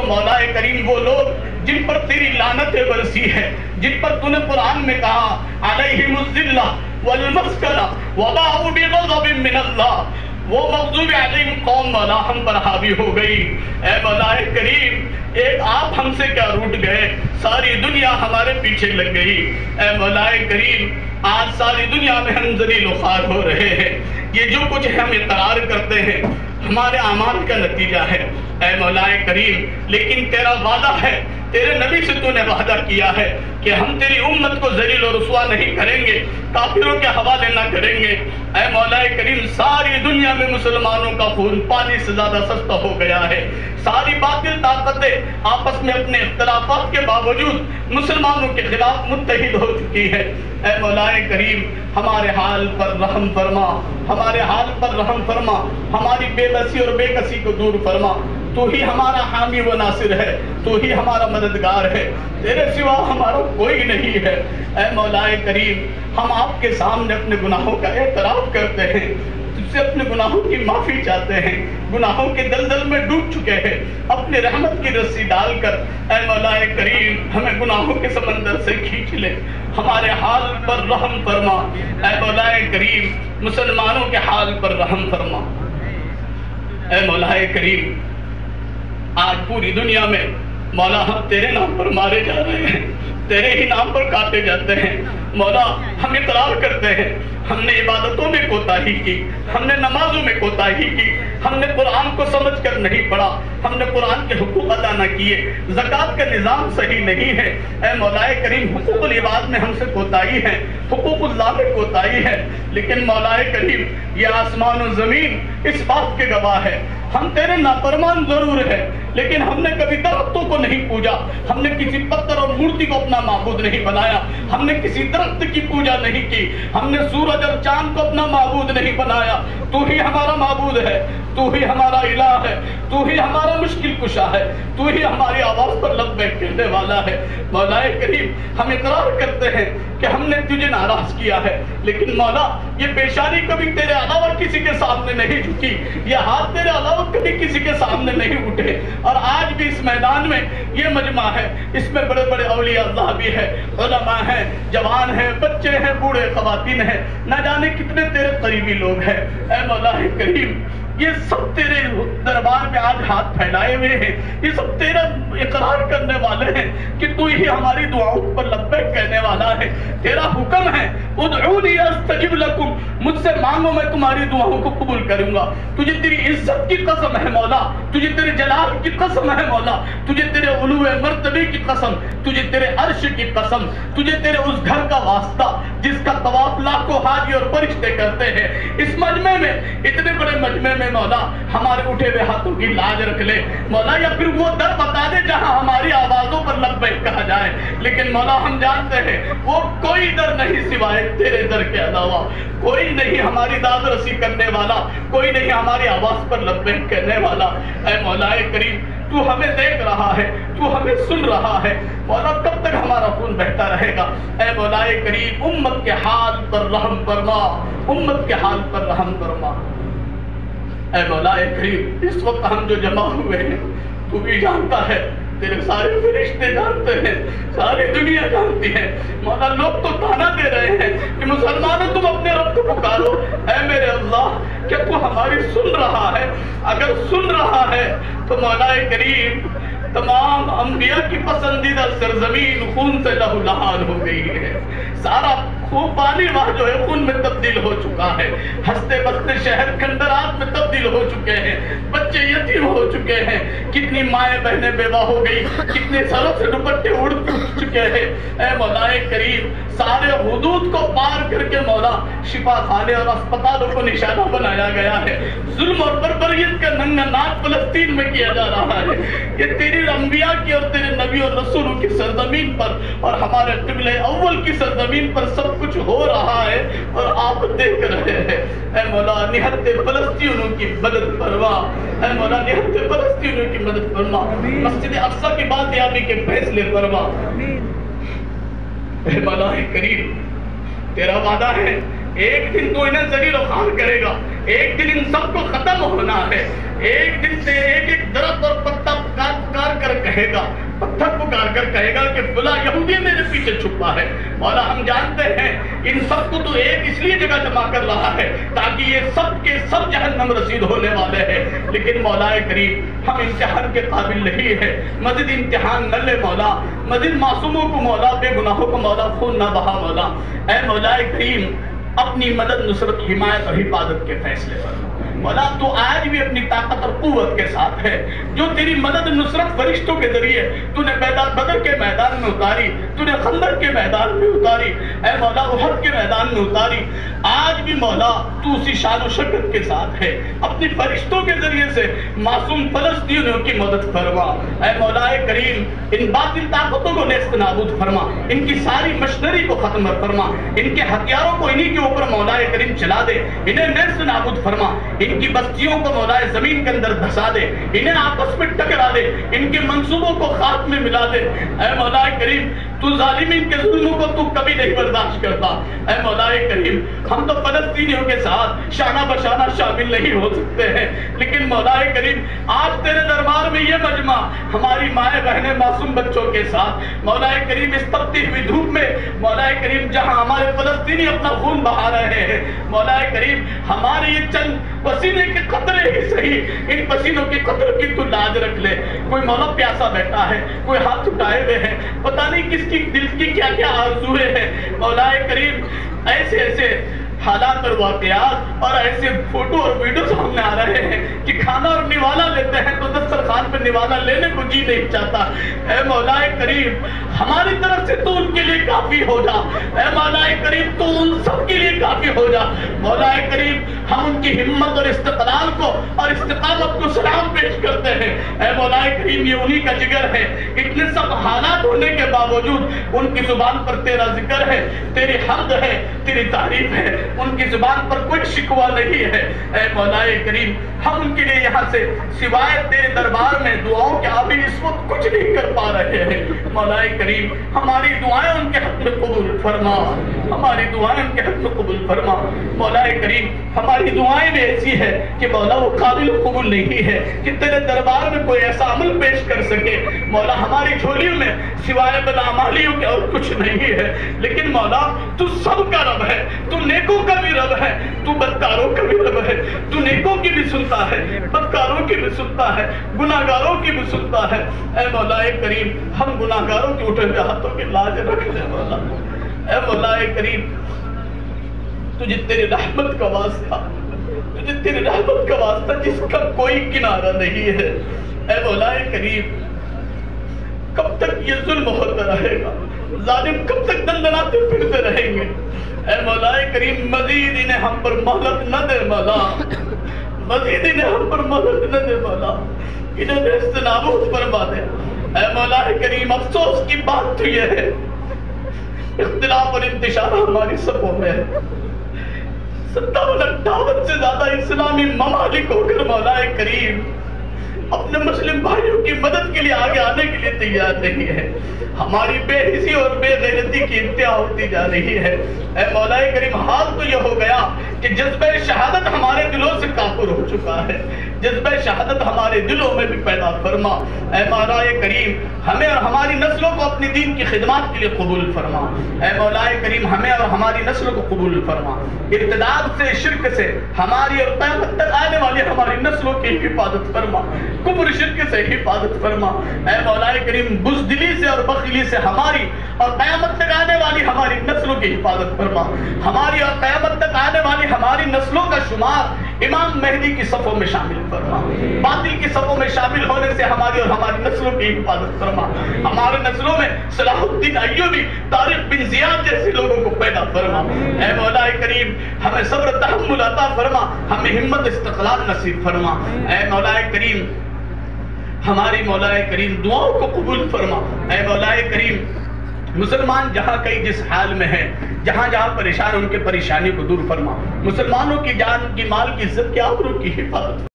تو مولا کریم وہ لوگ جن پر تیری لعنتیں برسی ہے، جن پر تو نے قرآن میں کہا علیہم الذلہ والمسکنہ وباؤوا بغضب من اللہ، وہ مغضوب علیہم قوم مولا ہم پر حاوی ہو گئی۔ اے مولا کریم ایک آپ ہم سے کیا روٹ گئے، ساری دنیا ہمارے پیچھے لگ گئی۔ اے مولا کریم آج ساری دنیا میں ہم ذلیل و خوار ہو رہے ہیں، یہ جو کچھ ہم اقرار کرتے ہیں ہمارے اعمال کا نتیجہ ہے۔ اے مولا کریم لیکن تیرا وعدہ ہے، تیرے نبی سے تو نے وعدہ کیا ہے کہ ہم تیری امت کو ذلیل و رسوا نہیں کریں گے، کافروں کے حوالے نہ کریں گے۔ اے مولا کریم ساری دنیا میں مسلمانوں کا خون پانی سے زیادہ سستا ہو گیا ہے، ساری باطل طاقتیں آپس میں اپنے اختلافات کے باوجود مسلمانوں کے خلاف متحد ہو چکی ہے۔ اے مولا کریم ہمارے حال پر رحم فرما، ہمارے حال پر رحم فرما، ہماری بے بسی اور بے کسی کو دور فرما۔ تو ہی ہمارا حامی و ناصر ہے، تو ہی ہمارا مددگار ہے، تیرے سوا ہمارا کوئی نہیں ہے۔ اے مولا کریم ہم آپ کے سامنے اپنے گناہوں کا اعتراف کرتے ہیں، تجھ سے اپنے گناہوں کی معافی چاہتے ہیں، گناہوں کے دلدل میں ڈوب چکے ہیں، اپنی رحمت کی رسی ڈال کر اے مولا کریم ہمیں گناہوں کے سمندر سے کھینچ لے، ہمارے حال پر رحم فرما۔ اے مولا کریم مسلمانوں کے حال پر رحم فرما۔ اے مولا کریم آج پوری دنیا میں مولا ہم تیرے نام پر مارے جا رہے ہیں، تیرے ہی نام پر کاٹے جاتے ہیں۔ مولا ہم اقرار کرتے ہیں ہم نے عبادتوں میں کوتاہی کی، ہم نے نمازوں میں کوتاہی کی، ہم نے قرآن کو سمجھ کر نہیں پڑھا، ہم نے قرآن کے حقوق ادا نہ کیے، زکوٰۃ کا نظام صحیح نہیں ہے۔ اے مولا کریم حقوق العباد میں ہم سے کوتاہی ہے، حقوق اللہ میں کوتاہی ہے، لیکن مولا کریم یہ آسمان و زمین اس بات کے گواہ ہے ہم تیرے نافرمان ضرور ہیں، لیکن ہم نے کبھی درختوں کو نہیں پوجا، ہم نے کسی پتھر اور مورتی کو اپنا معبود نہیں بنایا، ہم نے کسی درخت کی پوجا نہیں کی، ہم نے سورج اور چاند کو اپنا معبود نہیں بنایا۔ تو ہی ہمارا معبود ہے، تو ہی ہمارا الہ ہے، تو ہی ہمارا مشکل کشا ہے، تو ہی ہماری آواز پر لبیک کہنے والا ہے۔ مولا کریم ہم اقرار کرتے ہیں کہ ہم نے تجھے ناراض کیا ہے، لیکن مولا یہ پیشانی کبھی تیرے علاوہ کسی کے سامنے نہیں جھکی، یہ ہاتھ تیرے علاوہ کبھی کسی کے سامنے نہیں اٹھے، اور آج بھی اس میدان میں یہ مجمع ہے، اس میں بڑے بڑے اولیاء اللہ بھی ہے، علماء ہیں، جوان ہیں، بچے ہیں، بوڑھے خواتین ہیں، نہ جانے کتنے تیرے قریبی لوگ ہیں۔ اے مولا کریم یہ سب تیرے دربار میں آج ہاتھ پھیلائے ہوئے ہیں، یہ سب تیرا اقرار کرنے والے ہیں کہ تو ہی ہماری دعاؤں پر لبیک کہنے والا ہے۔ تیرا حکم ہے ادعونی استجب لکم، مجھ سے مانگو میں تمہاری دعاؤں کو قبول کروں گا۔ تجھے تیری عزت کی قسم ہے مولا، تجھے تیرے جلال کی قسم ہے مولا، تجھے تیرے علو مرتبے کی قسم، تجھے تیرے عرش کی قسم، تجھے تیرے اس گھر کا واسطہ جس کا طواف لاکھوں حاجی اور فرشتے کرتے ہیں۔ اس مجمع میں اتنے بڑے مجمع میں مولا ہمارے اٹھے ہوئے ہاتھوں کی لاج رکھ لے مولا، یا پھر وہ در بتا دے جہاں ہماری آوازوں پر لبیک کہا جائے، لیکن مولا ہم جانتے ہیں وہ کوئی در نہیں سوائے تیرے در کے علاوہ، کوئی نہیں ہماری داد رسی کرنے والا، کوئی نہیں ہماری آواز پر لبیک کہنے والا۔ اے مولا کریم تو ہمیں دیکھ رہا ہے، تو ہمیں سن رہا ہے، مولا کب تک ہمارا خون بہتا رہے گا؟ اے مولا کریم امت کے حال پر رحم فرما، امت کے حال پر رحم فرما۔ اے مولا کریم اس وقت ہم جو جمع ہوئے ہیں تو بھی جانتا ہے، تیرے سارے فرشتے جانتے ہیں، ساری دنیا جانتی ہے، مولا لوگ تو تانا دے رہے ہیں کہ مسلمانوں تم اپنے رب کو پکارو۔ اے میرے اللہ کیا تو ہماری سن رہا ہے؟ اگر سن رہا ہے تو مولا کریم تمام انبیاء کی پسندیدہ سرزمین خون سے لہو لہان ہو گئی ہے، سارا خوب پانی وہاں جو ہے خون میں تبدیل ہو چکا ہے، ہنستے بستے شہر کھنڈرات میں تبدیل ہو چکے ہیں، بچے یتیم ہو چکے ہیں، کتنی مائیں بہنیں بیوہ ہو گئی، کتنے سروں سے دوپٹے اڑ چکے ہیں۔ اے مولا کریم سارے حدود کو پار کر کے مولا شفا خانے اور اسپتالوں کو نشانہ بنایا گیا ہے، ظلم اور بربریت کا ننگا ناچ فلسطین میں کیا جا رہا ہے۔ یہ تیری انبیاء کی اور تیرے نبی اور رسولوں کی سرزمین پر اور ہمارے قبلہ اول کی سرزمین پر سب کچھ ہو رہا ہے اور آپ دیکھ رہے ہیں۔ اے مولا نہت فلسطینوں کی مدد فرما، اے مولا نہت فلسطینوں کی مدد فرما، مسجد اقصی کی بازیابی کے فیصلے فرما۔ اے مولا کریم تیرا وعدہ ہے ایک دن تو انہیں ذلیل و خوار کرے گا، ایک دن ان سب کو ختم ہونا ہے، ایک دن سے ایک ایک درخت اور پتا کاٹ کر کہے گا، پتھر پکار کر کہے گا کہ فلاں یہودی میرے پیچھے چھپا ہے۔ مولا ہم جانتے ہیں ان سب کو تو ایک اس لیے جگہ جمع کر رہا ہے تاکہ یہ سب کے سب جہنم رسید ہونے والے ہیں، لیکن مولا کریم ہم امتحان کے قابل نہیں ہے، مزید امتحان نہ لے مولا، مزید معصوموں کو مولا، بے گناہوں کو مولا خون نہ بہا مولا۔ اے مولا کریم اپنی مدد، نصرت، حمایت اور حفاظت کے فیصلے فرما مولا۔ تو آج بھی اپنی طاقت اور قوت کے ساتھ ہے، جو تیری مدد نصرت فرشتوں کے ذریعے تو نے بدر کے میدان میں اتاری، تو نے خندق کے میدان میں اتاری، اے مولا احد کے میدان میں اتاری، آج بھی مولا تو اسی شان و شوکت کے ساتھ ہے، اپنی فرشتوں کے ذریعے سے معصوم فلسطینیوں کی مدد فرما۔ اے مولا کریم ان باطل طاقتوں کو نیست نابود فرما، ان کی ساری مشنری کو ختم فرما، ان کے ہتھیاروں کو انہی کے اوپر مولا کریم چلا دے، انہیں نیست نابود فرما، ان کی بستیوں کو مولا زمین کے اندر دھسا دے، انہیں آپس میں ٹکرا دے، ان کے منصوبوں کو خاک میں ملا دے۔ اے مولا کریم تو ظالمین کے ظلموں کو تو کبھی نہیں برداشت کرتا۔ اے مولا کریم ہم تو فلسطینیوں کے ساتھ شانہ بشانہ شامل نہیں ہو سکتے ہیں، لیکن مولا کریم آج تیرے دربار میں یہ مجمع ہماری مائیں بہنیں معصوم بچوں کے ساتھ مولا کریم اس تپتی ہوئی دھوپ میں مولا کریم جہاں ہمارے فلسطینی اپنا خون بہا رہے ہیں، مولا کریم ہمارے یہ چند پسینے کے قطرے ہی صحیح، ان پسینوں کی قطر کی تو لاج رکھ لے۔ کوئی مولا پیاسا بیٹھا ہے، کوئی ہاتھ اٹھائے ہوئے ہیں، پتہ نہیں کس کی دل کی کیا کیا آرزویں ہیں، مولا کریم ایسے ایسے حالات اور واقعات اور ایسے فوٹو اور ویڈیو سامنے آ رہے ہیں کہ کھانا اور نوالا لیتے ہیں تو دسترخوان پہ نوالا لینے کو جی نہیں چاہتا۔ اے مولا کریم ہماری طرف سے تو ان کے لیے کافی ہو جا، اے مولا کریم تو ان سب کے لیے کافی ہو جا۔ مولا کریم ہم ان کی ہمت اور استقلال کو اور استقامت کو سلام پیش کرتے ہیں۔ اے مولا کریم یہ انہی کا جگر ہے، اتنے سب حالات ہونے کے باوجود ان کی زبان پر تیرا ذکر ہے، تیری حمد ہے، تیری تعریف ہے، ان کی زبان پر کوئی شکوہ نہیں ہے۔ اے مولا کریم ہم ان کے لیے یہاں سے سوائے تیرے دربار میں دعاؤں کے ابھی اس وقت کچھ نہیں کر پا رہے ہیں۔ مولا کریم ہماری دعائیں ان کے حق میں قبول فرما، ہماری دعائیں ان کے حق میں قبول فرما۔ مولا کریم ہماری دعائیں بھی ایسی ہے کہ مولا وہ قابل قبول نہیں ہے کہ تیرے دربار میں کوئی ایسا عمل پیش کر سکے۔ مولا ہماری جھولیوں میں سوائے بدعمالیوں کے اور کچھ نہیں ہے، لیکن مولا تو سب کا رب ہے، تو نیکوں کا بھی رب ہے، تو بدکاروں کا بھی رب ہے، تو نیکوں کی بھی سنتا ہے، بدکاروں کی بھی سنتا ہے، گناہگاروں کی بھی سنتا ہے۔ اے مولا کریم ہم گناہگاروں کے اٹھے ہوئے ہاتھوں کی لاج رکھ لے مولا۔ اے مولا کریم تجھے تیری رحمت کا واسطہ، تجھے تیری رحمت کا واسطہ جس کا کوئی کنارہ نہیں ہے۔ اے مولا کریم کب تک یہ ظلم ہوتا رہے گا، ظالم کب تک دندناتے پھرتے رہیں گے؟ اے مولا کریم مزید انہیں ہم پر مہلت نہ دے مولا، مزید انہیں ہم پر مہلت نہ دے مولا، انہیں نیست نابود فرما دے۔ اے مولا کریم افسوس کی بات تو یہ ہے اختلاف اور انتشار ہماری صفوں میں ہے، 57-58 سے زیادہ اسلامی ممالک ہو کر مولا کریم اپنے مسلم بھائیوں کی مدد کے لیے آگے آنے کے لیے تیار نہیں ہے، ہماری بے حسی اور بے غیرتی کی انتہا ہوتی جا رہی ہے۔ اے مولا کریم حال تو یہ ہو گیا کہ جذبہ شہادت ہمارے دلوں سے کافر ہو چکا ہے، جذبہ شہادت ہمارے دلوں میں بھی پیدا فرما۔ اے مولا کریم ہمیں اور ہماری نسلوں کو اپنی دین کی خدمات کے لیے قبول فرما۔ اے مولا کریم ہمیں اور ہماری نسلوں کو قبول فرما، ارتداد سے، شرک سے ہماری اور قیامت تک آنے والی ہماری نسلوں کی حفاظت فرما، کفر شرک سے حفاظت فرما۔ اے مولا کریم بزدلی سے اور بخیلی سے ہماری اور قیامت تک آنے والی ہماری نسلوں کی حفاظت فرما، ہماری اور قیامت تک آنے والی ہماری نسلوں کا شمار امام مہدی کی صفوں میں شامل فرما، باطل کی صفوں میں شامل ہونے سے ہماری اور ہماری نسلوں کی حفاظت فرما، ہمارے نسلوں میں صلاح الدین ایوبی، طارق بن زیاد جیسے لوگوں کو پیدا فرما۔ اے مولا کریم ہمیں صبر تحمل عطا فرما، ہمیں ہمت استقلال نصیب فرما۔ اے مولا کریم ہماری مولا کریم دعاؤں کو قبول فرما۔ اے مولا کریم مسلمان جہاں کئی جس حال میں ہیں، جہاں جہاں پریشان ان کے پریشانی کو دور فرما، مسلمانوں کی جان کی مال کی عزت کی آبرو کی حفاظت